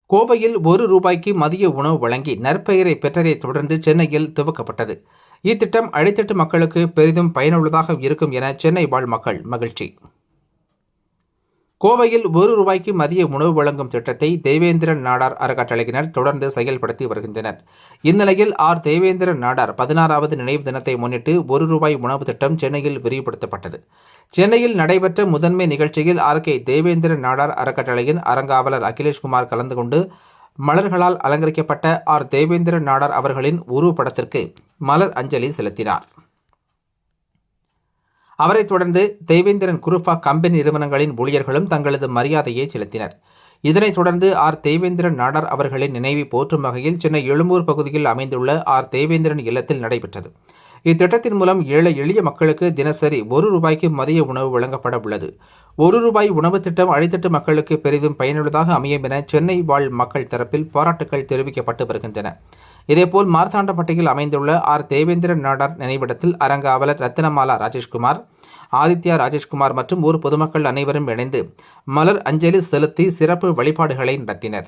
கோவையில் ₹1 மதிய உணவு வழங்கி நற்பெயரை பெற்றதைத் தொடர்ந்து சென்னையில் துவக்கப்பட்டது. இத்திட்டம் அடித்தட்டு மக்களுக்கு பெரிதும் பயனுள்ளதாக இருக்கும் என சென்னை வாழ் மக்கள் மகிழ்ச்சி. கோவையில் ₹1 மதிய உணவு வழங்கும் திட்டத்தை தேவேந்திரன் நாடார் அறக்கட்டளையினர் தொடர்ந்து செயல்படுத்தி வருகின்றனர். இந்நிலையில் தேவேந்திரன் நாடார் 16வது நினைவு தினத்தை முன்னிட்டு ₹1 உணவு திட்டம் சென்னையில் விரிவுபடுத்தப்பட்டது. சென்னையில் நடைபெற்ற முதன்மை நிகழ்ச்சியில் தேவேந்திரன் நாடார் அறக்கட்டளையின் அறங்காவலர் அகிலேஷ்குமார் கலந்து கொண்டு மலர்களால் அலங்கரிக்கப்பட்ட தேவேந்திரன் நாடார் அவர்களின் உருவப்படத்திற்கு மலர் அஞ்சலி செலுத்தினார். அவரைத் தொடர்ந்து தேவேந்திரன் குரூப் ஆஃப் கம்பெனி நிறுவனங்களின் ஊழியர்களும் தங்களது மரியாதையை செலுத்தினர். இதனைத் தொடர்ந்து தேவேந்திரன் நாடார் அவர்களின் நினைவை போற்றும் வகையில் சென்னை எழும்பூர் பகுதியில் அமைந்துள்ள தேவேந்திரன் இல்லத்தில் நடைபெற்றது. இத்திட்டத்தின் மூலம் ஏழை எளிய மக்களுக்கு தினசரி ₹1 மதிய உணவு வழங்கப்பட உள்ளது. ₹1 உணவு திட்டம் அடித்தட்டு மக்களுக்கு பெரிதும் பயனுள்ளதாக அமையும் என சென்னை வாழ் மக்கள் தரப்பில் பாராட்டுகள் தெரிவிக்கப்பட்டு வருகின்றன. இதேபோல் மார்த்தாண்டப்பட்டியில் அமைந்துள்ள தேவேந்திரன் நாடார் நினைவிடத்தில் அறங்காவலர் ரத்தினமாலா ராஜேஷ்குமார், ஆதித்யா ராஜேஷ்குமார் மற்றும் ஊர் பொதுமக்கள் அனைவரும் இணைந்து மலர் அஞ்சலி செலுத்தி சிறப்பு வழிபாடுகளை நடத்தினர்.